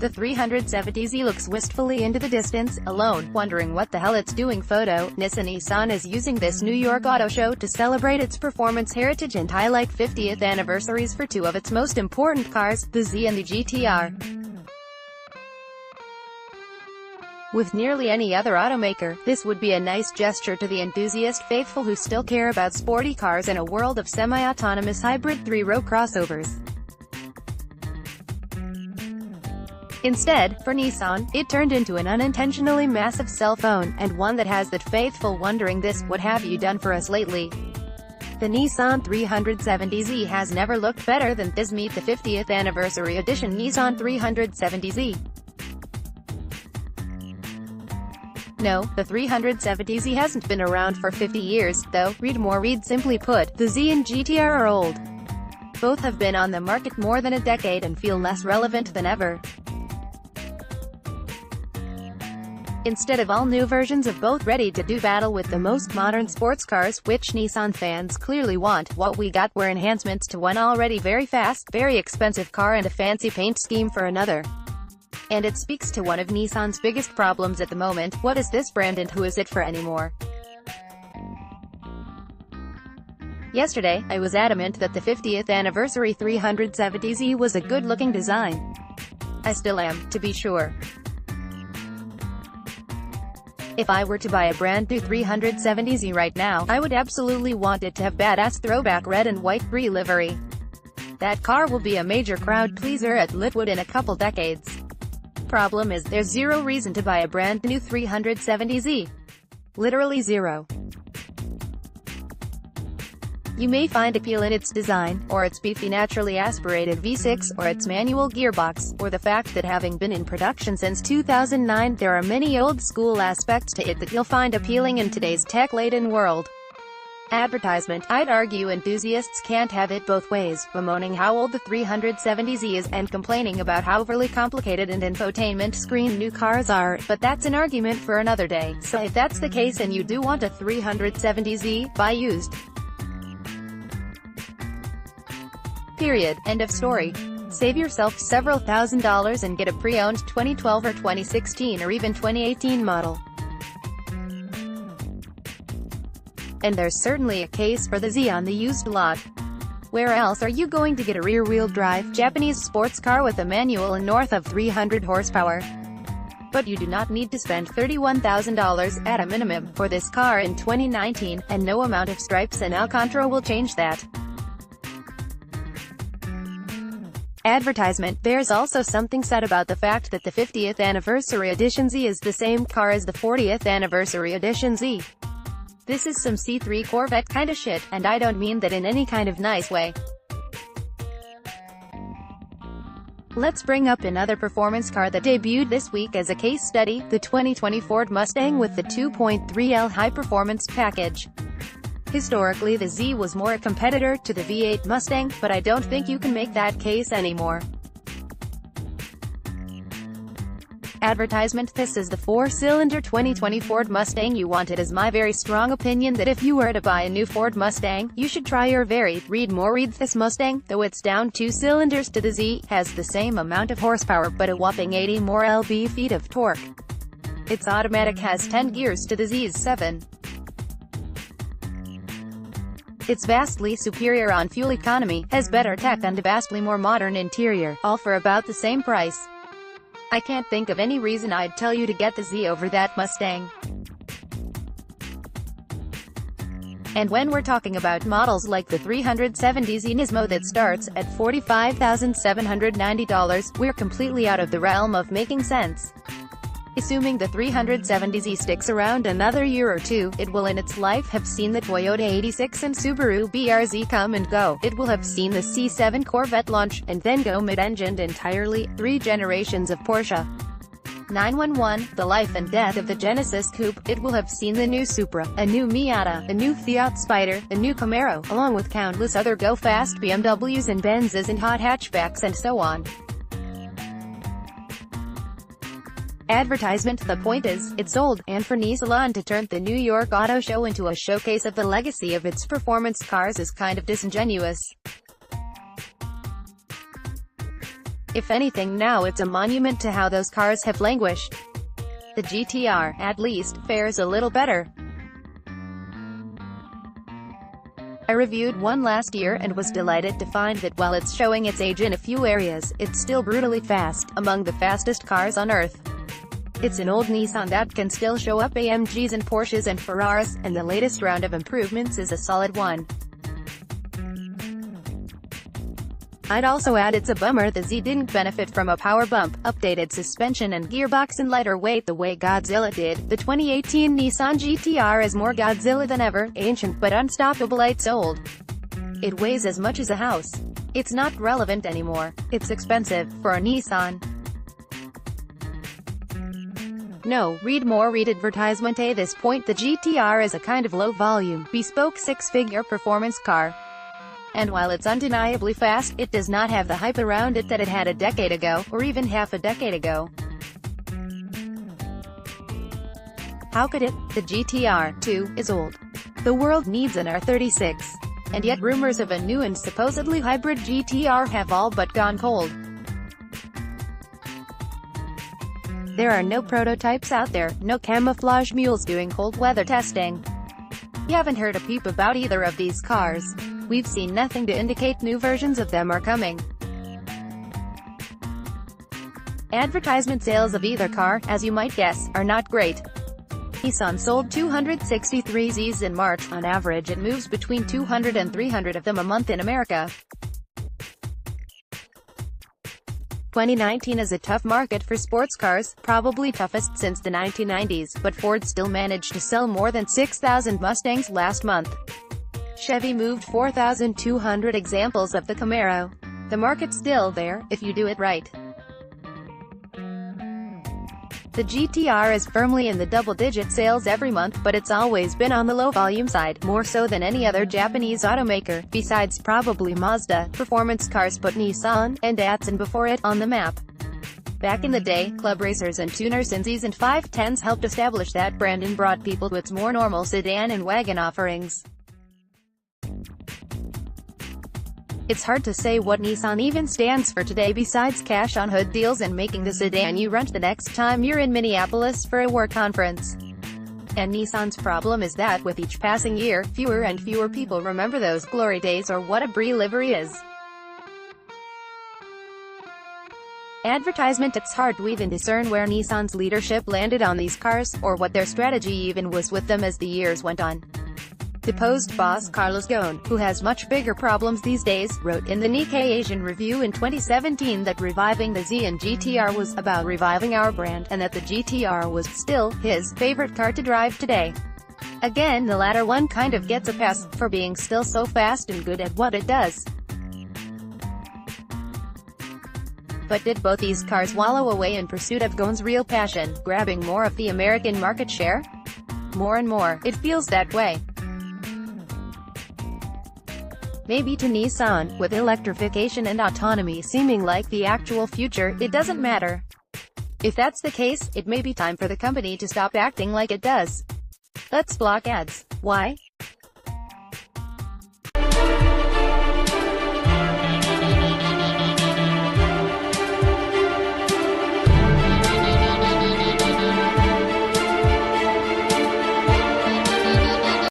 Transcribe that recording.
The 370Z looks wistfully into the distance, alone, wondering what the hell it's doing. Photo. NissanNissan is using this New York auto show to celebrate its performance heritage and highlight 50th anniversaries for two of its most important cars, the Z and the GTR. With nearly any other automaker, this would be a nice gesture to the enthusiast faithful who still care about sporty cars in a world of semi-autonomous hybrid three-row crossovers. Instead, for Nissan, it turned into an unintentionally massive cell phone, and one that has that faithful wondering this, what have you done for us lately? The Nissan 370Z has never looked better than this. Meet the 50th anniversary edition Nissan 370Z. No, the 370Z hasn't been around for 50 years, though. Read simply put, the Z and GTR are old. Both have been on the market more than a decade and feel less relevant than ever. Instead of all new versions of both ready to do battle with the most modern sports cars, which Nissan fans clearly want, what we got were enhancements to one already very fast, very expensive car and a fancy paint scheme for another. And it speaks to one of Nissan's biggest problems at the moment: what is this brand and who is it for anymore? Yesterday, I was adamant that the 50th anniversary 370Z was a good-looking design. I still am, to be sure. If I were to buy a brand new 370Z right now, I would absolutely want it to have badass throwback red and white brie livery. That car will be a major crowd pleaser at Litwood in a couple decades. Problem is, there's zero reason to buy a brand new 370Z. Literally zero. You may find appeal in its design, or its beefy naturally aspirated V6, or its manual gearbox, or the fact that having been in production since 2009, there are many old-school aspects to it that you'll find appealing in today's tech-laden world. Advertisement. I'd argue enthusiasts can't have it both ways, bemoaning how old the 370Z is, and complaining about how overly complicated and infotainment screen new cars are, but that's an argument for another day. So if that's the case and you do want a 370Z, buy used. Period. End of story. Save yourself several $1,000s and get a pre-owned 2012 or 2016 or even 2018 model. And there's certainly a case for the Z on the used lot. Where else are you going to get a rear-wheel drive, Japanese sports car with a manual and north of 300 horsepower? But you do not need to spend $31,000, at a minimum, for this car in 2019, and no amount of stripes and Alcantara will change that. Advertisement. There's also something said about the fact that the 50th anniversary edition Z is the same car as the 40th anniversary edition Z. This is some C3 Corvette kinda shit, and I don't mean that in any kind of nice way. Let's bring up another performance car that debuted this week as a case study, the 2020 Ford Mustang with the 2.3L high-performance package. Historically, the Z was more a competitor to the V8 Mustang, but I don't think you can make that case anymore. Advertisement. This is the four-cylinder 2020 Ford Mustang you want. It is my very strong opinion that if you were to buy a new Ford Mustang, you should try your very read. This Mustang, though it's down 2 cylinders to the Z, has the same amount of horsepower but a whopping 80 more lb-ft of torque. Its automatic has 10 gears to the Z's 7. It's vastly superior on fuel economy, has better tech and a vastly more modern interior, all for about the same price. I can't think of any reason I'd tell you to get the Z over that Mustang. And when we're talking about models like the 370Z Nismo that starts at $45,790, we're completely out of the realm of making sense. Assuming the 370Z sticks around another year or two, it will in its life have seen the Toyota 86 and Subaru BRZ come and go. It will have seen the C7 Corvette launch, and then go mid-engined entirely. 3 generations of Porsche 911, the life and death of the Genesis Coupe. It will have seen the new Supra, a new Miata, a new Fiat Spider, a new Camaro, along with countless other go-fast BMWs and Benzes and hot hatchbacks and so on. Advertisement. The point is, it's old, and for Nissan to turn the New York Auto Show into a showcase of the legacy of its performance cars is kind of disingenuous. If anything now it's a monument to how those cars have languished. The GTR, at least, fares a little better. I reviewed one last year and was delighted to find that while it's showing its age in a few areas, it's still brutally fast, among the fastest cars on Earth. It's an old Nissan that can still show up AMGs and Porsches and Ferraris, and the latest round of improvements is a solid one. I'd also add it's a bummer the Z didn't benefit from a power bump, updated suspension and gearbox and lighter weight the way Godzilla did. The 2018 Nissan GTR is more Godzilla than ever, ancient but unstoppable. It's old. It weighs as much as a house. It's not relevant anymore. It's expensive, for a Nissan. No, read more. Read advertisement. At this point the GTR is a kind of low-volume, bespoke six-figure performance car. And while it's undeniably fast, it does not have the hype around it that it had a decade ago, or even half a decade ago. How could it? The GTR, too, is old. The world needs an R36. And yet rumors of a new and supposedly hybrid GTR have all but gone cold. There are no prototypes out there, no camouflage mules doing cold weather testing. You haven't heard a peep about either of these cars. We've seen nothing to indicate new versions of them are coming. Advertisement sales of either car, as you might guess, are not great. Nissan sold 263 Zs in March. On average it moves between 200 and 300 of them a month in America. 2019 is a tough market for sports cars, probably toughest since the 1990s, but Ford still managed to sell more than 6,000 Mustangs last month. Chevy moved 4,200 examples of the Camaro. The market's still there, if you do it right. The GTR is firmly in the double-digit sales every month, but it's always been on the low-volume side, more so than any other Japanese automaker, besides probably Mazda. Performance cars put Nissan, and Datsun before it, on the map. Back in the day, club racers and tuners in Zs and 510s helped establish that brand and brought people to its more normal sedan and wagon offerings. It's hard to say what Nissan even stands for today besides cash-on-hood deals and making the sedan you rent the next time you're in Minneapolis for a work conference. And Nissan's problem is that with each passing year, fewer and fewer people remember those glory days or what a brie livery is. Advertisement. It's hard to even discern where Nissan's leadership landed on these cars, or what their strategy even was with them as the years went on. Deposed boss Carlos Ghosn, who has much bigger problems these days, wrote in the Nikkei Asian Review in 2017 that reviving the Z and GTR was about reviving our brand, and that the GTR was still his favorite car to drive today. Again, the latter one kind of gets a pass, for being still so fast and good at what it does. But did both these cars wallow away in pursuit of Ghosn's real passion, grabbing more of the American market share? More and more, it feels that way. Maybe to Nissan, with electrification and autonomy seeming like the actual future, it doesn't matter. If that's the case, it may be time for the company to stop acting like it does. Let's block ads. Why?